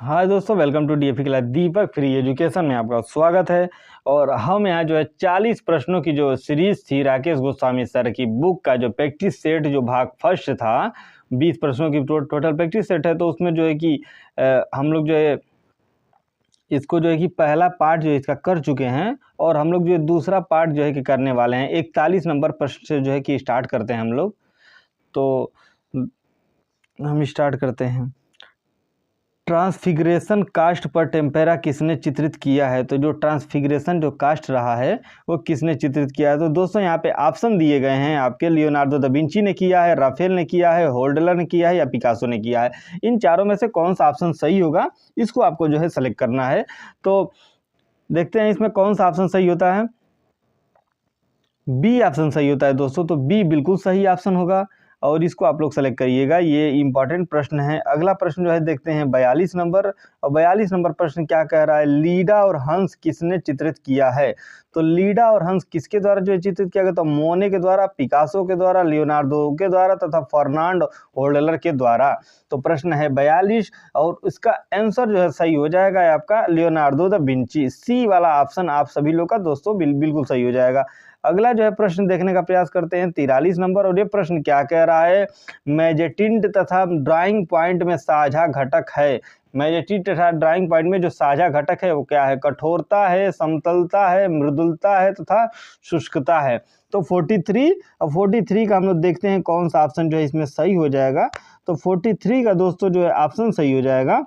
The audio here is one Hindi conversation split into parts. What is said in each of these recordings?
हाय दोस्तों, welcome to DFE class Deepak free education में आपका स्वागत है। और हम यहाँ जो है 40 प्रश्नों की जो सीरीज थी राकेश गोस्वामी सर की बुक का जो प्रैक्टिस सेट जो भाग फर्स्ट था, 20 प्रश्नों की टोटल प्रैक्टिस सेट है। तो उसमें जो है कि हम लोग जो है इसको जो है कि पहला पार्ट जो है इसका कर चुके हैं और हम लोग जो है दूसरा पार्ट जो है कि करने वाले हैं। 41 नंबर प्रश्न से जो है कि स्टार्ट करते हैं हम लोग। तो हम स्टार्ट करते हैं। ट्रांसफिगरेशन कास्ट पर टेम्पेरा किसने चित्रित किया है? तो जो ट्रांसफिगरेशन जो कास्ट रहा है वो किसने चित्रित किया है? तो दोस्तों यहाँ पे ऑप्शन दिए गए हैं आपके। लियोनार्डो दा विंची ने किया है, राफेल ने किया है, होल्डलर ने किया है या पिकासो ने किया है। इन चारों में से कौन सा ऑप्शन सही होगा इसको आपको जो है सेलेक्ट करना है। तो देखते हैं इसमें कौन सा ऑप्शन सही होता है। बी ऑप्शन सही होता है दोस्तों। तो बी बिल्कुल सही ऑप्शन होगा और इसको आप लोग सेलेक्ट करिएगा। ये इंपॉर्टेंट प्रश्न है। अगला प्रश्न जो है देखते हैं 42 नंबर। और 42 नंबर प्रश्न क्या कह रहा है? लीडा और हंस किसने चित्रित किया है? तो लीडा और हंस किसके द्वारा जो है चित्रित किया गया? तो मोने के द्वारा, पिकासो के द्वारा, लियोनार्डो के द्वारा तथा फर्नांड होल्डलर के द्वारा। तो प्रश्न है 42 और इसका आंसर जो है सही हो जाएगा आपका लियोनार्डो दा विंची। सी वाला ऑप्शन आप सभी लोग का दोस्तों बिल्कुल सही हो जाएगा। अगला जो है प्रश्न देखने का प्रयास करते हैं 43 नंबर। और ये प्रश्न क्या कह रहा है? मैजेटिंट तथा ड्राइंग पॉइंट में साझा घटक है। मैजेटिंट तथा ड्राइंग पॉइंट में जो साझा घटक है वो क्या है? कठोरता है, समतलता है, मृदुलता है तथा शुष्कता है। तो 43 और 43 का हम लोग देखते हैं कौन सा ऑप्शन जो है इसमें सही हो जाएगा। तो 43 का दोस्तों जो है ऑप्शन सही हो जाएगा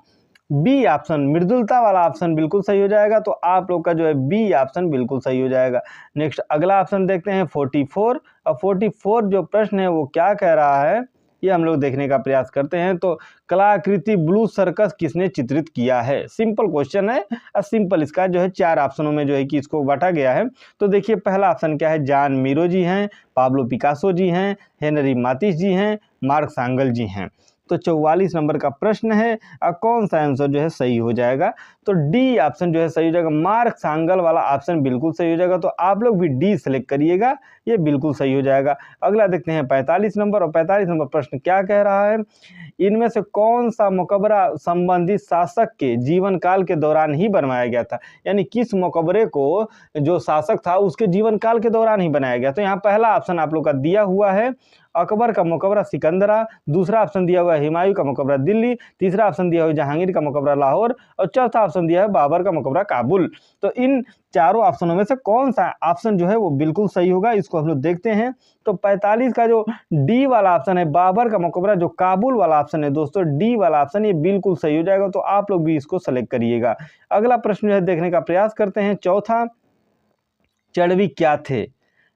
बी ऑप्शन, मृदुलता वाला ऑप्शन बिल्कुल सही हो जाएगा। तो आप लोग का जो है बी ऑप्शन बिल्कुल सही हो जाएगा। नेक्स्ट अगला ऑप्शन देखते हैं 44। और 44 जो प्रश्न है वो क्या कह रहा है ये हम लोग देखने का प्रयास करते हैं। तो कलाकृति ब्लू सर्कस किसने चित्रित किया है? सिंपल क्वेश्चन है और सिंपल इसका जो है 4 ऑप्शनों में जो है कि इसको बांटा गया है। तो देखिए पहला ऑप्शन क्या है? जान मीरो जी हैं, पाब्लो पिकासो जी हैं, हेनरी मातिस जी हैं, मार्क सांगल जी हैं। तो 44 नंबर का प्रश्न है और कौन सा आंसर जो है सही हो जाएगा? तो डी ऑप्शन जो है सही हो जाएगा। मार्क सांगल वाला ऑप्शन बिल्कुल सही हो जाएगा। तो आप लोग भी डी सेलेक्ट करिएगा, ये बिल्कुल सही हो जाएगा। अगला देखते हैं 45 नंबर। और 45 नंबर प्रश्न क्या कह रहा है? इनमें से कौन सा मकबरा संबंधित शासक के जीवन काल के दौरान ही बनवाया गया था? यानी किस मकबरे को जो शासक था उसके जीवन काल के दौरान ही बनाया गया। तो यहाँ पहला ऑप्शन आप लोग का दिया हुआ है अकबर का मकबरा सिकंदरा, दूसरा ऑप्शन दिया हुआ है हुमायूं का मकबरा दिल्ली, तीसरा ऑप्शन दिया हुआ है जहांगीर का मकबरा लाहौर और चौथा ऑप्शन दिया है बाबर का मकबरा काबुल। तो इन चारों ऑप्शनों में से कौन सा ऑप्शन जो है वो बिल्कुल सही होगा इसको हम लोग देखते हैं। तो 45 का जो डी वाला ऑप्शन है बाबर का मकबरा जो काबुल वाला ऑप्शन है दोस्तों, डी वाला ऑप्शन ये बिल्कुल सही हो जाएगा। तो आप लोग भी इसको सेलेक्ट करिएगा। अगला प्रश्न जो है देखने का प्रयास करते हैं चौथा, चढ़वी क्या थे?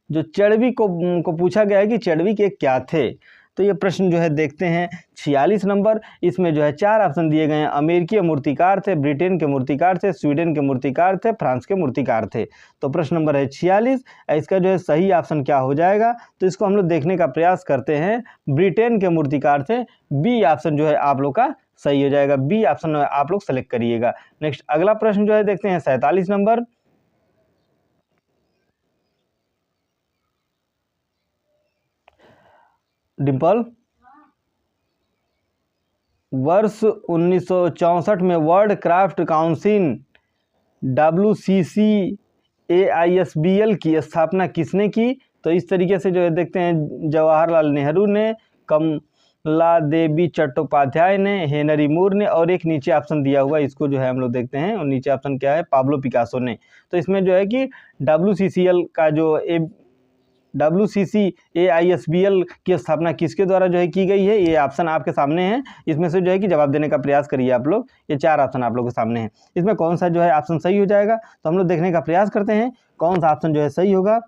जो चढ़वी को पूछा गया है कि चढ़वी के क्या थे। तो ये प्रश्न जो है देखते हैं 46 नंबर। इसमें जो है 4 ऑप्शन दिए गए हैं। अमेरिकी मूर्तिकार थे, ब्रिटेन के मूर्तिकार थे, स्वीडन के मूर्तिकार थे, फ्रांस के मूर्तिकार थे। तो प्रश्न नंबर है 46। इसका जो है सही ऑप्शन क्या हो जाएगा? तो इसको हम लोग देखने का प्रयास करते हैं। ब्रिटेन के मूर्तिकार थे। बी ऑप्शन जो है आप लोग का सही हो जाएगा। बी ऑप्शन आप लोग सेलेक्ट करिएगा। नेक्स्ट अगला प्रश्न जो है देखते हैं 47 नंबर। डिम्पल, वर्ष 1964 में वर्ल्ड क्राफ्ट काउंसिल WCCAISBL की स्थापना किसने की? तो इस तरीके से जो है देखते हैं जवाहरलाल नेहरू ने, कमला देवी चट्टोपाध्याय ने, हेनरी मूर ने और एक नीचे ऑप्शन दिया हुआ इसको जो है हम लोग देखते हैं। और नीचे ऑप्शन क्या है? पाब्लो पिकासो ने। तो इसमें जो है कि WCCL का जो WCCAISBL की स्थापना किसके द्वारा जो है की गई है? ये ऑप्शन आपके सामने है। इसमें से जो है कि जवाब देने का प्रयास करिए आप लोग। ये 4 ऑप्शन आप लोग के सामने हैं। इसमें कौन सा जो है ऑप्शन सही हो जाएगा? तो हम लोग देखने का प्रयास करते हैं कौन सा ऑप्शन जो है सही होगा।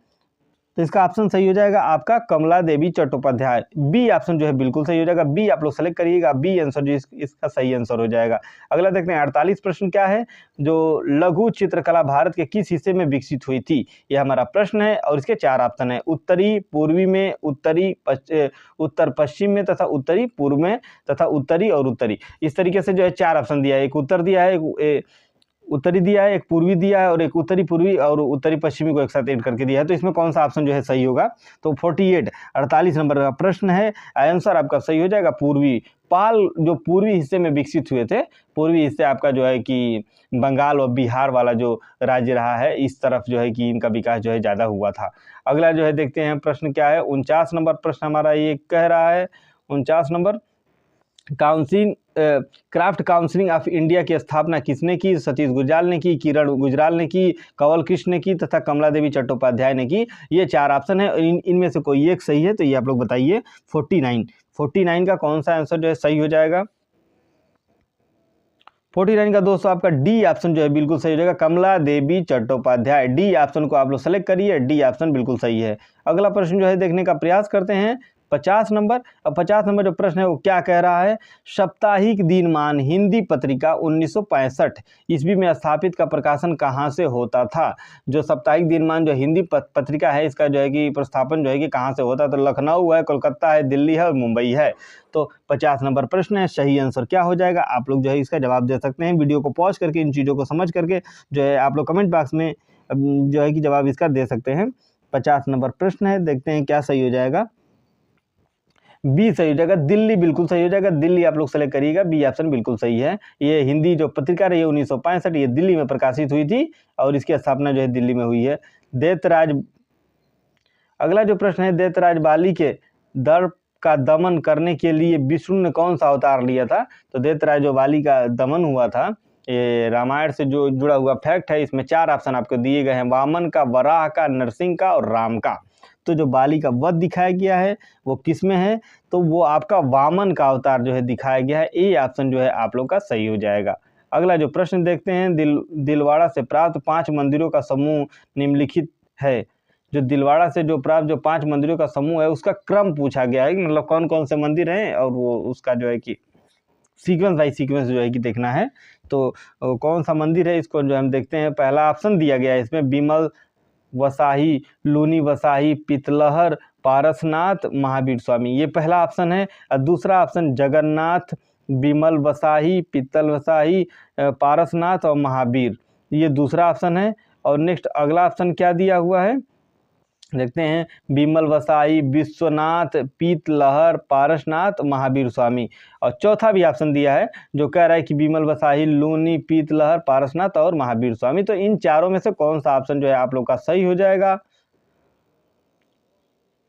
तो इसका ऑप्शन सही हो जाएगा आपका कमला देवी चट्टोपाध्याय। बी ऑप्शन जो है बिल्कुल सही हो जाएगा। बी आप लोग सेलेक्ट करिएगा। बी आंसर जो इसका सही आंसर हो जाएगा। अगला देखते हैं 48 प्रश्न क्या है? जो लघु चित्रकला भारत के किस हिस्से में विकसित हुई थी? यह हमारा प्रश्न है और इसके 4 ऑप्शन है। उत्तरी पूर्वी में, उत्तर पश्चिम में तथा उत्तरी पूर्व में तथा उत्तरी और उत्तरी। इस तरीके से जो है 4 ऑप्शन दिया है। एक उत्तर दिया है, उत्तरी दिया है, एक पूर्वी दिया है और एक उत्तरी पूर्वी और उत्तरी पश्चिमी को एक साथ ऐड करके दिया है। तो इसमें कौन सा ऑप्शन जो है सही होगा? तो 48 नंबर का प्रश्न है, आंसर आपका सही हो जाएगा पूर्वी। पाल जो पूर्वी हिस्से में विकसित हुए थे, पूर्वी हिस्से आपका जो है कि बंगाल और बिहार वाला जो राज्य रहा है, इस तरफ जो है कि इनका विकास जो है ज़्यादा हुआ था। अगला जो है देखते हैं प्रश्न क्या है। 49 नंबर प्रश्न हमारा ये कह रहा है, 49 number, craft council of India की स्थापना किसने की? सतीश गुजराल ने की, किरण गुजराल ने की, कंवल कृष्ण ने की तथा कमला देवी चट्टोपाध्याय ने की। ये 4 ऑप्शन है, इनमें से कोई एक सही है, तो ये आप लोग बताइए। 49 का कौन सा आंसर जो है सही हो जाएगा? 49 का दोस्तों आपका डी ऑप्शन जो है बिल्कुल सही हो जाएगा, कमला देवी चट्टोपाध्याय। डी ऑप्शन को आप लोग सेलेक्ट करिए, डी ऑप्शन बिल्कुल सही है। अगला प्रश्न जो है देखने का प्रयास करते हैं, 50 नंबर। अब 50 नंबर जो प्रश्न है वो क्या कह रहा है? साप्ताहिक दिनमान हिंदी पत्रिका 1965 ईस्वी में स्थापित का प्रकाशन कहाँ से होता था? जो साप्ताहिक दिनमान जो हिंदी पत्रिका है, इसका जो है कि प्रस्थापन जो है कि कहाँ से होता? तो लखनऊ है, कोलकाता है, दिल्ली है और मुंबई है। तो 50 नंबर प्रश्न है, सही आंसर क्या हो जाएगा? आप लोग जो है इसका जवाब दे सकते हैं। वीडियो को पॉज करके इन चीज़ों को समझ करके जो है आप लोग कमेंट बॉक्स में जो है कि जवाब इसका दे सकते हैं। 50 नंबर प्रश्न है, देखते हैं क्या सही हो जाएगा। बी सही हो जाएगा, दिल्ली बिल्कुल सही हो जाएगा। दिल्ली आप लोग सेलेक्ट करिएगा, बी ऑप्शन बिल्कुल सही है। ये हिंदी जो पत्रिका रही है 1965, ये दिल्ली में प्रकाशित हुई थी और इसकी स्थापना जो है दिल्ली में हुई है। दैत्यराज, अगला जो प्रश्न है, दैत्यराज बाली के दर्प का दमन करने के लिए विष्णु ने कौन सा अवतार लिया था? तो दैत्यराज जो बाली का दमन हुआ था, ये रामायण से जो जुड़ा हुआ फैक्ट है, इसमें 4 ऑप्शन आपको दिए गए हैं, वामन का, वराह का, नरसिंह का और राम का। तो जो बाली का वध दिखाया गया है वो किस में है? तो वो आपका वामन का अवतार जो है दिखाया गया है। ए ऑप्शन जो है आप लोग का सही हो जाएगा। अगला जो प्रश्न देखते हैं, दिलवाड़ा से प्राप्त 5 मंदिरों का समूह निम्नलिखित है। जो दिलवाड़ा से जो प्राप्त जो 5 मंदिरों का समूह है, उसका क्रम पूछा गया है, मतलब कौन कौन से मंदिर हैं और वो उसका जो है कि सीक्वेंस बाई सीक्वेंस जो है कि देखना है। तो कौन सा मंदिर है, इसको जो हम देखते हैं। पहला ऑप्शन दिया गया है इसमें, बिमल वसाही, लूनी वसाही, पितलहर, पारसनाथ, महावीर स्वामी, ये पहला ऑप्शन है। और दूसरा ऑप्शन जगन्नाथ, बिमल वसाही, पितल वसाही, पारसनाथ और महावीर, ये दूसरा ऑप्शन है। और नेक्स्ट अगला ऑप्शन क्या दिया हुआ है देखते हैं, बिमल वसाई, विश्वनाथ, पीतलहर, पारसनाथ, महावीर स्वामी। और चौथा भी ऑप्शन दिया है जो कह रहा है कि बिमल वसाई, लूनी, पीतलहर, पारसनाथ और महावीर स्वामी। तो इन चारों में से कौन सा ऑप्शन जो है आप लोग का सही हो जाएगा?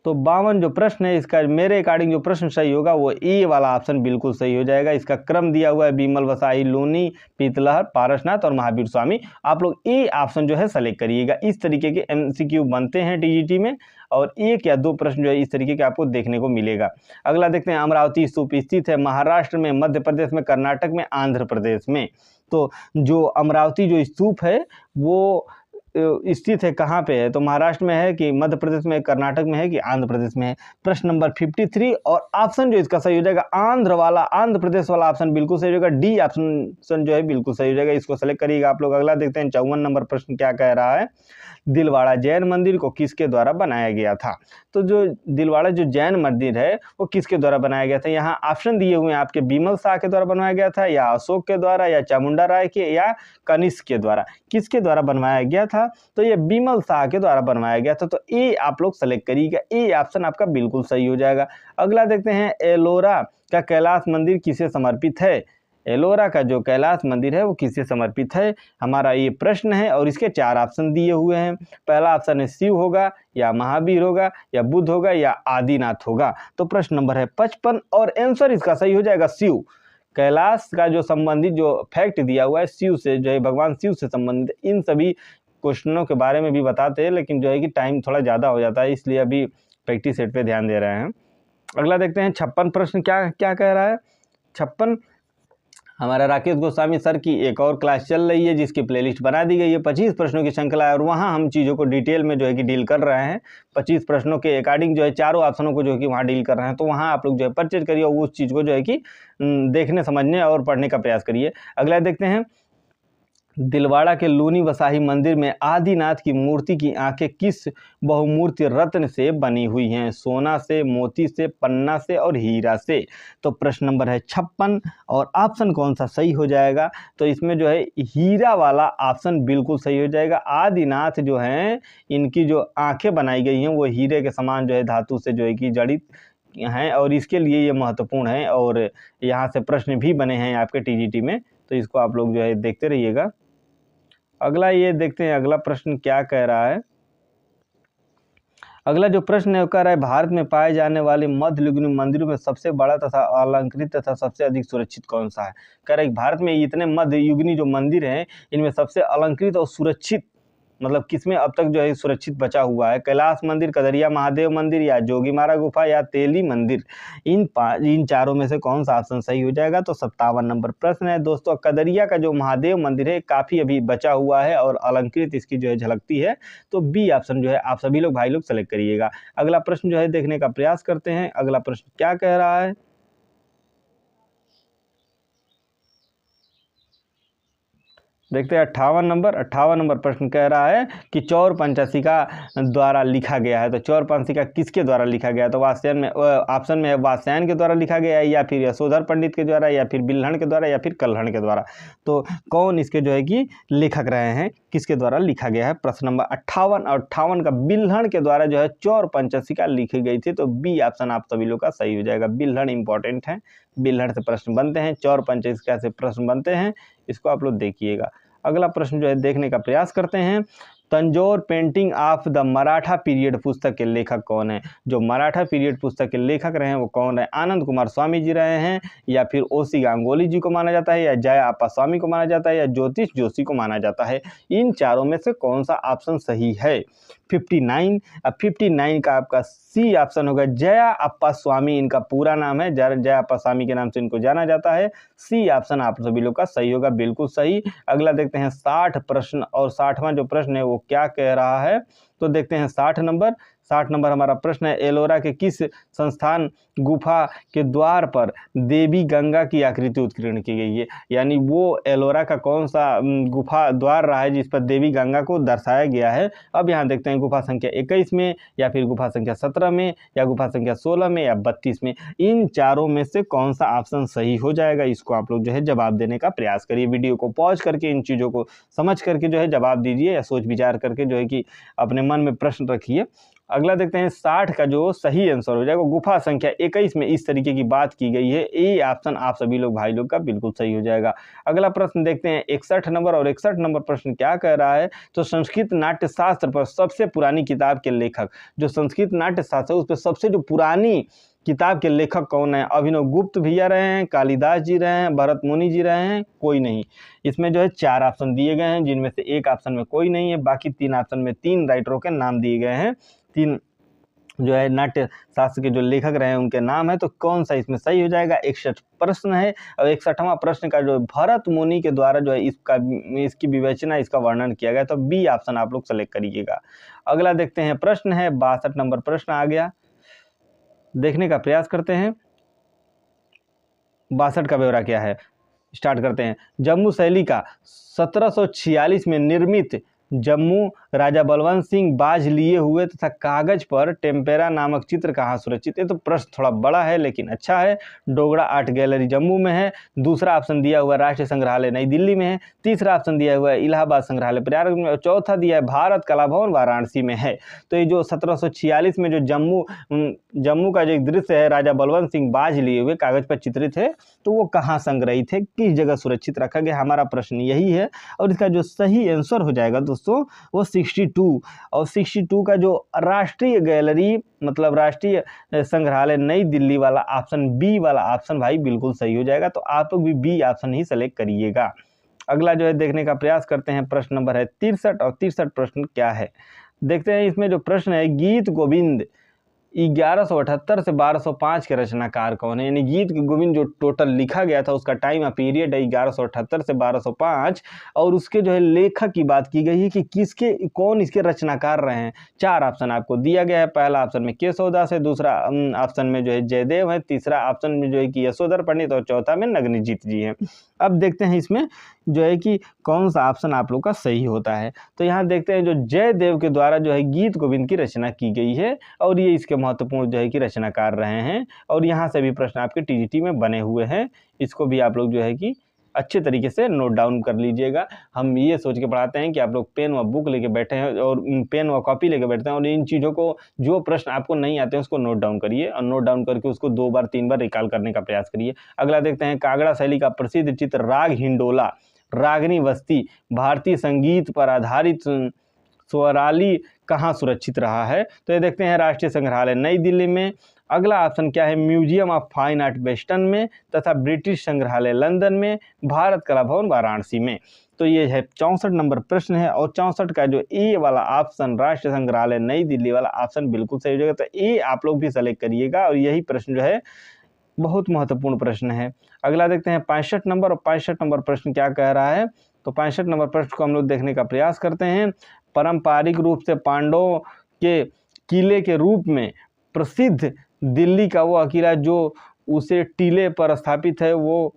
तो 52 जो प्रश्न है, इसका मेरे अकॉर्डिंग जो प्रश्न सही होगा वो ए वाला ऑप्शन बिल्कुल सही हो जाएगा। इसका क्रम दिया हुआ है, बिमल वसाई, लूनी, पीतलहर, पारसनाथ और महावीर स्वामी। आप लोग ए ऑप्शन जो है सेलेक्ट करिएगा। इस तरीके के एमसीक्यू बनते हैं टीजीटी में और 1 या 2 प्रश्न जो है इस तरीके के आपको देखने को मिलेगा। अगला देखते हैं, अमरावती स्तूप स्थित है महाराष्ट्र में, मध्य प्रदेश में, कर्नाटक में, आंध्र प्रदेश में। तो जो अमरावती जो स्तूप है वो स्थित है कहाँ पे है? तो महाराष्ट्र में है कि मध्य प्रदेश में, कर्नाटक में है कि आंध्र प्रदेश में है? प्रश्न नंबर 53 और ऑप्शन जो इसका सही हो जाएगा आंध्र प्रदेश वाला ऑप्शन बिल्कुल सही हो जाएगा। डी ऑप्शन जो है बिल्कुल सही हो जाएगा, इसको सेलेक्ट करिएगा आप लोग। अगला देखते हैं, 54 नंबर प्रश्न क्या कह रहा है, दिलवाड़ा जैन मंदिर को किसके द्वारा बनाया गया था? तो जो दिलवाड़ा जो जैन मंदिर है वो किसके द्वारा बनाया गया था? यहाँ ऑप्शन दिए हुए हैं आपके, बिमल शाह के द्वारा बनवाया गया था, या अशोक के द्वारा, या चामुंडा राय के, या कनिष्क के द्वारा। किसके द्वारा बनवाया गया था? तो ये बिमल शाह के द्वारा बनवाया गया था। तो ए आप लोग सेलेक्ट करिएगा, ए ऑप्शन आपका बिल्कुल सही हो जाएगा। अगला देखते हैं, एलोरा का कैलाश मंदिर किसे समर्पित है? एलोरा का जो कैलाश मंदिर है वो किसे समर्पित है, हमारा ये प्रश्न है। और इसके 4 ऑप्शन दिए हुए हैं। पहला ऑप्शन है शिव होगा, या महावीर होगा, या बुद्ध होगा, या आदिनाथ होगा। तो प्रश्न नंबर है 55 और आंसर इसका सही हो जाएगा शिव। कैलाश का जो संबंधित जो फैक्ट दिया हुआ है शिव से, जो है भगवान शिव से संबंधित इन सभी क्वेश्चनों के बारे में भी बताते हैं, लेकिन जो है कि टाइम थोड़ा ज़्यादा हो जाता है, इसलिए अभी प्रैक्टिस सेट पे ध्यान दे रहे हैं। अगला देखते हैं, 56 प्रश्न क्या क्या कह रहा है। 56 हमारा राकेश गोस्वामी सर की एक और क्लास चल रही है जिसकी प्लेलिस्ट बना दी गई है, 25 प्रश्नों की श्रृंखला है और वहाँ हम चीज़ों को डिटेल में जो है कि डील कर रहे हैं। 25 प्रश्नों के अकॉर्डिंग जो है चारों ऑप्शनों को जो है कि वहाँ डील कर रहे हैं। तो वहाँ आप लोग जो है परचेज करिए और उस चीज़ को जो है कि देखने, समझने और पढ़ने का प्रयास करिए। अगला देखते हैं, दिलवाड़ा के लूनी वसाही मंदिर में आदिनाथ की मूर्ति की आंखें किस बहुमूर्ति रत्न से बनी हुई हैं? सोना से, मोती से, पन्ना से और हीरा से। तो प्रश्न नंबर है 56 और ऑप्शन कौन सा सही हो जाएगा? तो इसमें जो है हीरा वाला ऑप्शन बिल्कुल सही हो जाएगा। आदिनाथ जो हैं इनकी जो आंखें बनाई गई हैं वो हीरे के समान जो है धातु से जो है कि जड़ित हैं और इसके लिए ये महत्वपूर्ण है और यहाँ से प्रश्न भी बने हैं आपके टीजीटी में, तो इसको आप लोग जो है देखते रहिएगा। अगला ये देखते हैं अगला प्रश्न क्या कह रहा है। अगला जो प्रश्न है वो कह रहा है भारत में पाए जाने वाले मध्ययुगीन मंदिरों में सबसे बड़ा तथा अलंकृत तथा सबसे अधिक सुरक्षित कौन सा है? कह रहा है भारत में इतने मध्ययुगीन जो मंदिर हैं इनमें सबसे अलंकृत और सुरक्षित मतलब किसमें अब तक जो है सुरक्षित बचा हुआ है? कैलाश मंदिर, कदरिया महादेव मंदिर या जोगीमारा गुफा या तेली मंदिर। इन चारों में से कौन सा ऑप्शन सही हो जाएगा? तो 57 नंबर प्रश्न है दोस्तों। कदरिया का जो महादेव मंदिर है काफ़ी अभी बचा हुआ है और अलंकृत इसकी जो है झलकती है, तो बी ऑप्शन जो है आप सभी लोग भाई लोग सेलेक्ट करिएगा। अगला प्रश्न जो है देखने का प्रयास करते हैं। अगला प्रश्न क्या कह रहा है? देखते हैं 58 नंबर प्रश्न कह रहा है कि चौर पंचशिका द्वारा लिखा गया है। तो चौर पंचशिका किसके द्वारा लिखा गया है? तो वात्स्यायन में ऑप्शन में है वात्स्यायन के द्वारा लिखा गया है या फिर यशोधर पंडित के द्वारा या फिर बिल्हण के द्वारा या फिर कल्हण के द्वारा। तो कौन इसके जो है कि लेखक रहे हैं, किसके द्वारा लिखा गया है? प्रश्न नंबर 58 और 58 का बिल्हण के द्वारा जो है चौर पंचशिका लिखी गई थी। तो बी ऑप्शन आप सभी लोग का सही हो जाएगा। बिल्हण इंपॉर्टेंट है, बिल्हण से प्रश्न बनते हैं, चौर पंचशिका से प्रश्न बनते हैं, इसको आप लोग देखिएगा। अगला प्रश्न जो है देखने का प्रयास करते हैं। Tanjore painting of the Maratha period पुस्तक के लेखक कौन है? जो मराठा पीरियड पुस्तक के लेखक रहे हैं वो कौन है? आनंद कुमार स्वामी जी रहे हैं या फिर ओसी गांगुली जी को माना जाता है या जया आपा स्वामी को माना जाता है या ज्योतिष जोशी को माना जाता है? इन चारों में से कौन सा ऑप्शन सही है? 59 अब 59 का आपका सी ऑप्शन होगा। जया अप्पा स्वामी इनका पूरा नाम है, जया अप्पा स्वामी के नाम से इनको जाना जाता है। सी ऑप्शन आप सभी लोग का सही होगा, बिल्कुल सही। अगला देखते हैं 60 प्रश्न और 60वां जो प्रश्न है वो क्या कह रहा है? तो देखते हैं 60 नंबर हमारा प्रश्न है एलोरा के किस संस्थान गुफा के द्वार पर देवी गंगा की आकृति उत्कीर्ण की गई है? यानी वो एलोरा का कौन सा गुफा द्वार रहा है जिस पर देवी गंगा को दर्शाया गया है? अब यहाँ देखते हैं गुफा संख्या 21 में या फिर गुफा संख्या 17 में या गुफा संख्या 16 में या 32 में। इन चारों में से कौन सा ऑप्शन सही हो जाएगा? इसको आप लोग जो है जवाब देने का प्रयास करिए। वीडियो को पॉज करके इन चीज़ों को समझ करके जो है जवाब दीजिए या सोच विचार करके जो है कि अपने मन में प्रश्न रखिए। अगला देखते हैं 60 का जो सही आंसर हो जाएगा गुफा संख्या 21 में इस तरीके की बात की गई है। ए ऑप्शन आप सभी लोग भाई लोग का बिल्कुल सही हो जाएगा। अगला प्रश्न देखते हैं 61 नंबर और 61 नंबर प्रश्न क्या कह रहा है? तो संस्कृत नाट्य शास्त्र पर सबसे पुरानी किताब के लेखक, जो संस्कृत नाट्य शास्त्र है उस पर सबसे जो पुरानी किताब के लेखक कौन है? अभिनव गुप्त भैया रहे हैं, कालिदास जी रहे हैं, भरत मुनि जी रहे हैं, कोई नहीं। इसमें जो है 4 ऑप्शन दिए गए हैं जिनमें से एक ऑप्शन में कोई नहीं है, बाकी 3 ऑप्शन में 3 राइटरों के नाम दिए गए हैं। 3 जो है नाट्य शास्त्र के जो लेखक रहे हैं उनके नाम है। तो कौन सा इसमें सही हो जाएगा? 61 प्रश्न है और 61वां प्रश्न का जो भरत मुनि के द्वारा जो है इसकी विवेचना, इसका वर्णन किया गया। तो बी ऑप्शन आप लोग सेलेक्ट करिएगा। अगला देखते हैं प्रश्न है 62 नंबर प्रश्न आ गया, देखने का प्रयास करते हैं 62 का ब्यौरा क्या है। स्टार्ट करते हैं। जम्मू शैली का 1746 में निर्मित जम्मू राजा बलवंत सिंह बाज लिए हुए तथा कागज पर टेम्पेरा नामक चित्र कहाँ सुरक्षित है? तो प्रश्न थोड़ा बड़ा है लेकिन अच्छा है। डोगरा आर्ट गैलरी जम्मू में है। दूसरा ऑप्शन दिया हुआ राष्ट्रीय संग्रहालय नई दिल्ली में है। तीसरा ऑप्शन दिया हुआ है इलाहाबाद संग्रहालय प्रयागराज में और चौथा दिया है भारत कला भवन वाराणसी में है। तो ये जो 1746 में जो जम्मू का जो एक दृश्य है राजा बलवंत सिंह बाज लिए हुए कागज पर चित्रित है, तो वो कहाँ संग्रहित है, किस जगह सुरक्षित रखा गया? हमारा प्रश्न यही है और इसका जो सही आंसर हो जाएगा दोस्तों वो 62 और 62 का जो राष्ट्रीय गैलरी मतलब राष्ट्रीय संग्रहालय नई दिल्ली वाला ऑप्शन बी वाला ऑप्शन भाई बिल्कुल सही हो जाएगा। तो आप लोग भी बी ऑप्शन ही सेलेक्ट करिएगा। अगला जो है देखने का प्रयास करते हैं। प्रश्न नंबर है 63 और 63 प्रश्न क्या है देखते हैं। इसमें जो प्रश्न है गीत गोविंद 1178 से 1205 के रचनाकार कौन है? यानी गीत गोविंद जो टोटल लिखा गया था उसका टाइम या पीरियड है 1178 से 1205 और उसके जो है लेखक की बात की गई है कि कौन इसके रचनाकार रहे हैं। 4 ऑप्शन आपको दिया गया है। पहला ऑप्शन में केशवदास है, दूसरा ऑप्शन में जो है जयदेव है, तीसरा ऑप्शन में जो है कि यशोधर पंडित और चौथा में नग्नजीत जी हैं। अब देखते हैं इसमें जो है कि कौन सा ऑप्शन आप लोग का सही होता है। तो यहाँ देखते हैं जो जयदेव के द्वारा जो है गीत गोविंद की रचना की गई है और ये इसके महत्वपूर्ण जो है कि रचनाकार रहे हैं और यहाँ से भी प्रश्न आपके टीजीटी में बने हुए हैं। इसको भी आप लोग जो है कि अच्छे तरीके से नोट डाउन कर लीजिएगा। हम ये सोच के पढ़ाते हैं कि आप लोग पेन व बुक लेके बैठे हैं और पेन व कॉपी लेके बैठते हैं और इन चीज़ों को, जो प्रश्न आपको नहीं आते हैं उसको नोट डाउन करिए और नोट डाउन करके उसको 2 बार 3 बार रिकॉल करने का प्रयास करिए। अगला देखते हैं कागड़ा शैली का प्रसिद्ध चित्र राग हिंडोला रागनी वस्ती भारतीय संगीत पर आधारित स्वराली कहाँ सुरक्षित रहा है। तो ये देखते हैं राष्ट्रीय संग्रहालय नई दिल्ली में। अगला ऑप्शन क्या है, museum of fine art western में तथा ब्रिटिश संग्रहालय लंदन में, भारत कला भवन वाराणसी में। तो ये है 64 नंबर प्रश्न है और 64 का जो ए वाला ऑप्शन राष्ट्रीय संग्रहालय नई दिल्ली वाला ऑप्शन बिल्कुल सही हो जाएगा। तो ए आप लोग भी सेलेक्ट करिएगा और यही प्रश्न जो है बहुत महत्वपूर्ण प्रश्न है। अगला देखते हैं 65 नंबर और 65 नंबर प्रश्न क्या कह रहा है। तो 65 नंबर प्रश्न को हम लोग देखने का प्रयास करते हैं। पारंपरिक रूप से पांडवों के किले के रूप में प्रसिद्ध दिल्ली का वो किला जो उसे टीले पर स्थापित है, वो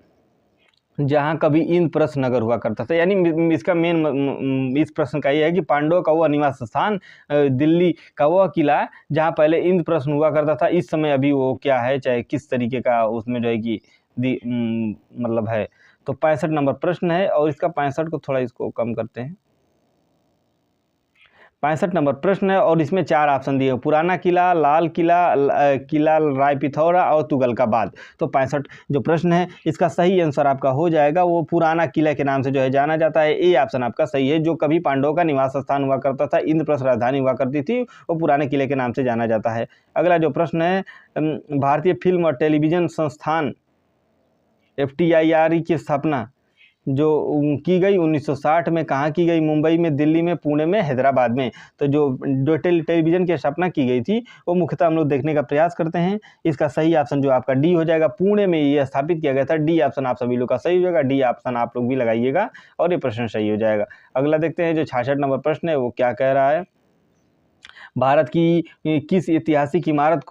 जहाँ कभी इंद्रप्रस्थ नगर हुआ करता था। यानी इसका मेन इस प्रश्न का ये है कि पांडवों का वो निवास स्थान दिल्ली का वो किला जहाँ पहले इंद्रप्रस्थ हुआ करता था, इस समय अभी वो क्या है, चाहे किस तरीके का उसमें जो है कि मतलब है। तो 65 नंबर प्रश्न है और इसका 65 को थोड़ा इसको कम करते हैं। 65 नंबर प्रश्न है और इसमें 4 ऑप्शन दिए, पुराना किला, लाल किला, किला राय पिथौरा और तुगलकाबाद। तो 65 जो प्रश्न है इसका सही आंसर आपका हो जाएगा वो पुराना किला के नाम से जो है जाना जाता है। ए ऑप्शन आपका सही है, जो कभी पांडवों का निवास स्थान हुआ करता था, इंद्रप्रस्थ राजधानी हुआ करती थी, वो पुराने किले के नाम से जाना जाता है। अगला जो प्रश्न है, भारतीय फिल्म और टेलीविजन संस्थान FTIR की स्थापना जो की गई 1960 में कहाँ की गई, मुंबई में, दिल्ली में, पुणे में, हैदराबाद में। तो जो टेलीविज़न की स्थापना की गई थी वो मुख्यतः हम लोग देखने का प्रयास करते हैं। इसका सही ऑप्शन जो आपका डी हो जाएगा, पुणे में ये स्थापित किया गया था। डी ऑप्शन आप सभी लोग का सही हो जाएगा, डी ऑप्शन आप लोग भी लगाइएगा और ये प्रश्न सही हो जाएगा। अगला देखते हैं जो 66 नंबर प्रश्न है वो क्या कह रहा है, भारत की किस ऐतिहासिक इमारत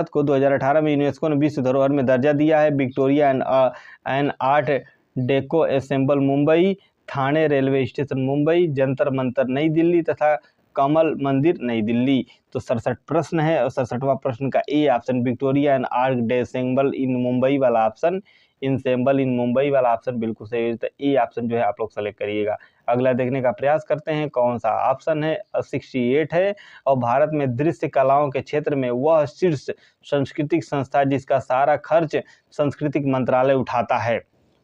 को 2018 में यूनेस्को ने विश्व धरोहर में दर्जा दिया है। Victoria and art deco assemble Mumbai, Thane railway station Mumbai, Jantar Mantar नई दिल्ली तथा कमल मंदिर नई दिल्ली। तो 67 प्रश्न है और 67वां प्रश्न का A option Victoria and art ensemble in Mumbai वाला ऑप्शन, इंसेंबल इन मुंबई वाला ऑप्शन बिल्कुल सही है। तो ए ऑप्शन जो है आप लोग सेलेक्ट करिएगा। अगला देखने का प्रयास करते हैं कौन सा ऑप्शन है, 68 है और भारत में दृश्य कलाओं के क्षेत्र में वह शीर्ष सांस्कृतिक संस्था जिसका सारा खर्च सांस्कृतिक मंत्रालय उठाता है।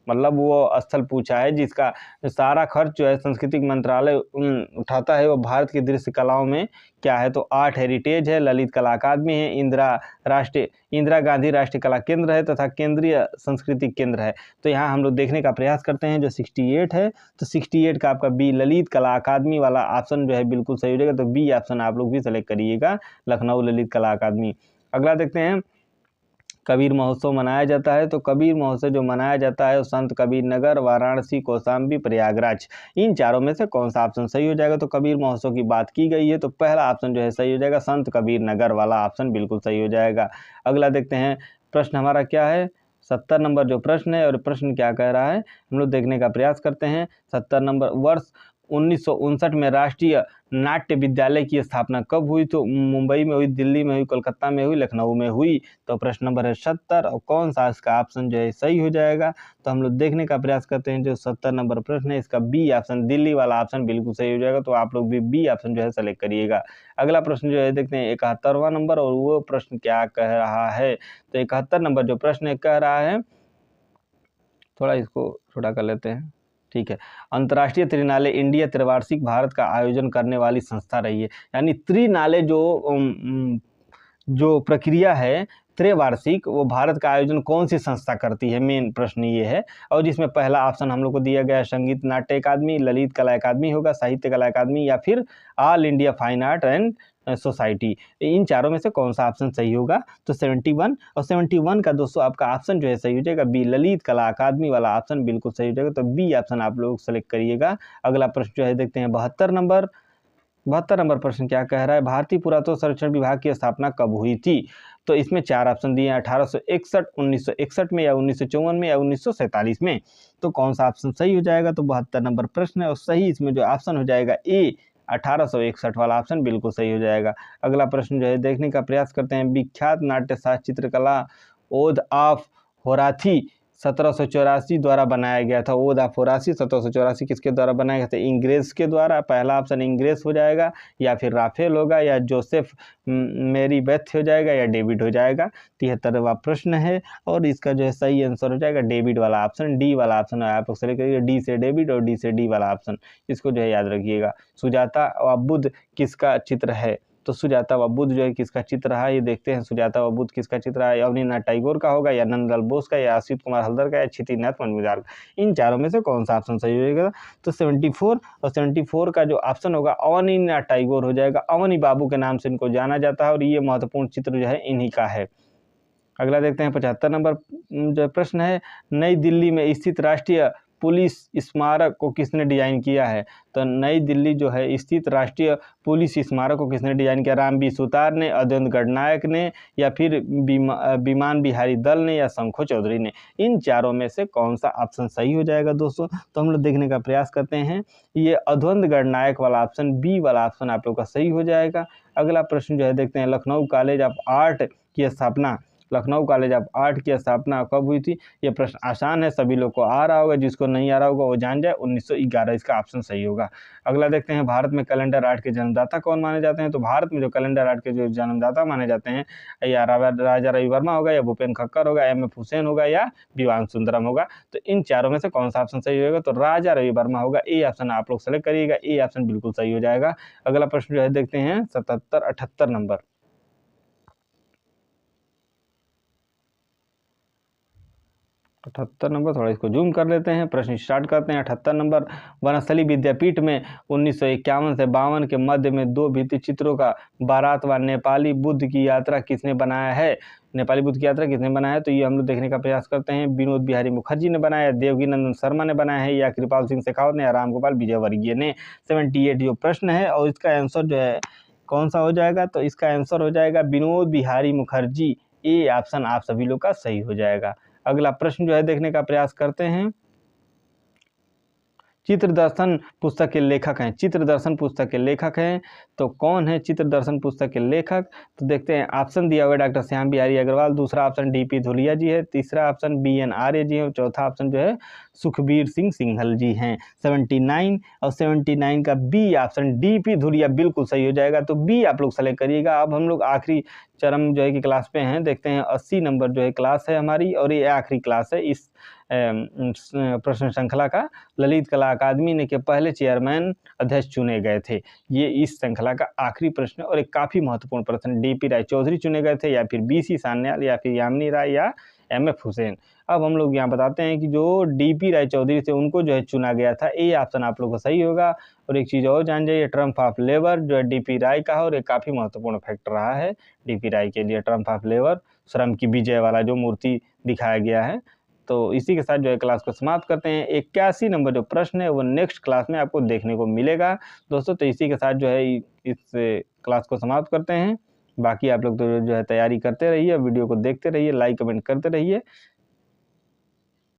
मतलब वो स्थल पूछा है जिसका सारा खर्च जो है सांस्कृतिक मंत्रालय उठाता है, वो भारत की दृश्य कलाओं में क्या है। तो आर्ट हेरिटेज है, ललित कला अकादमी है, इंदिरा गांधी राष्ट्रीय कला केंद्र है तथा केंद्रीय सांस्कृतिक केंद्र है। तो यहाँ हम लोग देखने का प्रयास करते हैं जो 68 है। तो 68 का आपका बी ललित कला अकादमी वाला ऑप्शन जो है बिल्कुल सही हो जाएगा। तो बी ऑप्शन आप लोग भी सेलेक्ट करिएगा, लखनऊ ललित कला अकादमी। अगला देखते हैं कबीर महोत्सव मनाया जाता है। तो कबीर महोत्सव जो मनाया जाता है वो संत कबीर नगर, वाराणसी, कौशाम्बी, प्रयागराज, इन चारों में से कौन सा ऑप्शन सही हो जाएगा। तो कबीर महोत्सव की बात की गई है तो पहला ऑप्शन जो है सही हो जाएगा, संत कबीर नगर वाला ऑप्शन बिल्कुल सही हो जाएगा। अगला देखते हैं प्रश्न हमारा क्या है, 70 नंबर जो प्रश्न है और प्रश्न क्या कह रहा है हम लोग देखने का प्रयास करते हैं। 70 नंबर, वर्ष 1959 में राष्ट्रीय नाट्य विद्यालय की स्थापना कब हुई। तो मुंबई में हुई, दिल्ली में हुई, कोलकाता में हुई, लखनऊ में हुई। तो प्रश्न नंबर है 70 और कौन सा इसका ऑप्शन जो है सही हो जाएगा। तो हम लोग देखने का प्रयास करते हैं जो 70 नंबर प्रश्न है इसका बी ऑप्शन दिल्ली वाला ऑप्शन बिल्कुल सही हो जाएगा। तो आप लोग भी बी ऑप्शन जो है सेलेक्ट करिएगा। अगला प्रश्न जो है देखते हैं 71वां नंबर और वो प्रश्न क्या कह रहा है। तो 71 नंबर जो प्रश्न कह रहा है, थोड़ा इसको छोटा कर लेते हैं, ठीक है। अंतर्राष्ट्रीय त्रिनाले इंडिया त्रिवार्षिक भारत का आयोजन करने वाली संस्था रही है। यानी त्रिनाले जो प्रक्रिया है त्रिवार्षिक, वो भारत का आयोजन कौन सी संस्था करती है, मेन प्रश्न ये है। और जिसमें पहला ऑप्शन हम लोग को दिया गया है संगीत नाट्य अकादमी, ललित कला अकादमी होगा, साहित्य कला अकादमी या फिर all India fine art and society. इन चारों में से कौन सा ऑप्शन सही होगा। तो 71 और 71 का दोस्तों आपका ऑप्शन जो है सही हो जाएगा बी ललित कला अकादमी वाला ऑप्शन बिल्कुल सही हो जाएगा। तो बी ऑप्शन आप लोग सेलेक्ट करिएगा। अगला प्रश्न जो है देखते हैं 72 नंबर। 72 नंबर प्रश्न क्या कह रहा है, भारतीय पुरातत्व सर्वेक्षण विभाग की स्थापना कब हुई थी? तो इसमें 4 ऑप्शन दिए हैं, 1861, 1961 में, या 1954 में, या 1947 में। तो कौन सा ऑप्शन सही हो जाएगा? तो 72 नंबर प्रश्न है और सही इसमें जो ऑप्शन हो जाएगा ए, 1861 वाला ऑप्शन बिल्कुल सही हो जाएगा। अगला प्रश्न जो है देखने का प्रयास करते हैं, विख्यात नाट्यशास्त्र चित्रकला ओद ऑफ होराथी 1784 द्वारा बनाया गया था। ओद ऑफ होराथी 1784 किसके द्वारा बनाया गया था? इंग्रेस के द्वारा। पहला ऑप्शन इंग्रेस हो जाएगा, या फिर राफेल होगा, या जोसेफ मेरी बेथ हो जाएगा, या डेविड हो जाएगा। 73वां प्रश्न है और इसका जो है सही आंसर हो जाएगा डेविड वाला ऑप्शन, डी वाला ऑप्शन है। आप लोग सेलेक्ट करिए, डी से डेविड और डी से डी वाला ऑप्शन, इसको जो है याद रखिएगा। सुजाता व बुद्ध किसका चित्र है? तो सुजाता व बुद्ध जो है किसका चित्र है, ये देखते हैं। सुजाता व बुद्ध किसका चित्र है? अवनीनाथ टैगोर का होगा, या नंदलाल बोस का, या असित कुमार हल्दर का, या क्षितिनाथ मनमुजाल का। इन चारों में से कौन सा ऑप्शन सही होगा? तो 74 और 74 का जो ऑप्शन होगा अवनीनाथ टैगोर हो जाएगा। अवनी बाबू के नाम से इनको जाना जाता है और ये महत्वपूर्ण चित्र जो है इन्हीं का है। अगला देखते हैं 75 नंबर जो प्रश्न है, नई दिल्ली में स्थित राष्ट्रीय पुलिस स्मारक को किसने डिजाइन किया है? तो नई दिल्ली जो है स्थित राष्ट्रीय पुलिस स्मारक को किसने डिजाइन किया? रामबी सुतार ने, अद्वैत गणनायक ने, या फिर विमान बिहारी दल ने, या शंखो चौधरी ने। इन चारों में से कौन सा ऑप्शन सही हो जाएगा दोस्तों? तो हम लोग देखने का प्रयास करते हैं। ये अद्वैत गणनायक वाला ऑप्शन, बी वाला ऑप्शन आप लोग का सही हो जाएगा। अगला प्रश्न जो है देखते हैं, लखनऊ कॉलेज ऑफ आर्ट की स्थापना, लखनऊ कॉलेज ऑफ आर्ट की स्थापना कब हुई थी? ये प्रश्न आसान है, सभी लोग को आ रहा होगा, जिसको नहीं आ रहा होगा वो जान जाए। 1911 इसका ऑप्शन सही होगा। अगला देखते हैं, भारत में कैलेंडर आर्ट के जन्मदाता कौन माने जाते हैं? तो भारत में जो कैलेंडर आर्ट के जो जन्मदाता माने जाते हैं, या राजा रवि वर्मा होगा, या भूपेन खक्कर होगा, एम.एफ. हुसैन होगा, या विवान सुंदरम होगा। तो इन चारों में से कौन सा ऑप्शन सही होगा? तो राजा रवि वर्मा होगा। ए ऑप्शन आप लोग सेलेक्ट करिएगा, ए ऑप्शन बिल्कुल सही हो जाएगा। अगला प्रश्न जो है देखते हैं 77, 78 नंबर। 78 नंबर, थोड़ा इसको जूम कर लेते हैं। प्रश्न स्टार्ट करते हैं। 78 नंबर, वनस्थली विद्यापीठ में 1951 से 52 के मध्य में 2 भित्ति चित्रों का बारात व नेपाली बुद्ध की यात्रा किसने बनाया है? नेपाली बुद्ध की यात्रा किसने बनाया है? तो ये हम लोग देखने का प्रयास करते हैं। विनोद बिहारी मुखर्जी ने बनाया, देवकी नंदन शर्मा ने बनाया है, या कृपाल सिंह शेखावत ने, या रामगोपाल विजयवर्गीय ने। 78 जो प्रश्न है और इसका आंसर जो है कौन सा हो जाएगा? तो इसका आंसर हो जाएगा विनोद बिहारी मुखर्जी। ए ऑप्शन आप सभी लोग का सही हो जाएगा। अगला प्रश्न जो है देखने का प्रयास करते हैं। चित्र दर्शन पुस्तक के लेखक हैं, चित्र दर्शन पुस्तक के लेखक हैं, तो कौन है चित्र दर्शन पुस्तक के लेखक? तो देखते हैं, ऑप्शन दिया हुआ है डॉक्टर श्याम बिहारी अग्रवाल, दूसरा ऑप्शन डी.पी. धुलिया जी है, तीसरा ऑप्शन बी.एन. आर्य जी है, चौथा ऑप्शन जो है सुखबीर सिंह सिंघल जी हैं। 79 और 79 का बी ऑप्शन डी.पी. धुलिया बिल्कुल सही हो जाएगा। तो बी आप लोग सेलेक्ट करिएगा। अब हम लोग आखिरी चरम जो है कि क्लास पे हैं, देखते हैं 80 नंबर जो है क्लास है हमारी, और ये आखिरी क्लास है इस प्रश्न श्रृंखला का। ललित कला अकादमी ने के पहले चेयरमैन अध्यक्ष चुने गए थे। ये इस श्रृंखला का आखिरी प्रश्न और एक काफ़ी महत्वपूर्ण प्रश्न। डी.पी. राय चौधरी चुने गए थे, या फिर बी.सी. सान्याल, या फिर यामिनी राय, या एम.एफ. हुसैन। अब हम लोग यहाँ बताते हैं कि जो डी.पी. राय चौधरी थे उनको जो है चुना गया था। ए ऑप्शन आप लोग को सही होगा। और एक चीज़ और जान जाइए, ट्रम्प ऑफ लेबर जो है डी.पी. राय का है, और एक काफ़ी महत्वपूर्ण फैक्टर रहा है डी.पी. राय के लिए। ट्रम्प ऑफ लेबर, श्रम की विजय वाला जो मूर्ति दिखाया गया है। तो इसी के साथ जो है क्लास को समाप्त करते हैं। 81 नंबर जो प्रश्न है वो नेक्स्ट क्लास में आपको देखने को मिलेगा दोस्तों। तो इसी के साथ जो है इस क्लास को समाप्त करते हैं। बाकी आप लोग तो जो है तैयारी करते रहिए, वीडियो को देखते रहिए, लाइक कमेंट करते रहिए।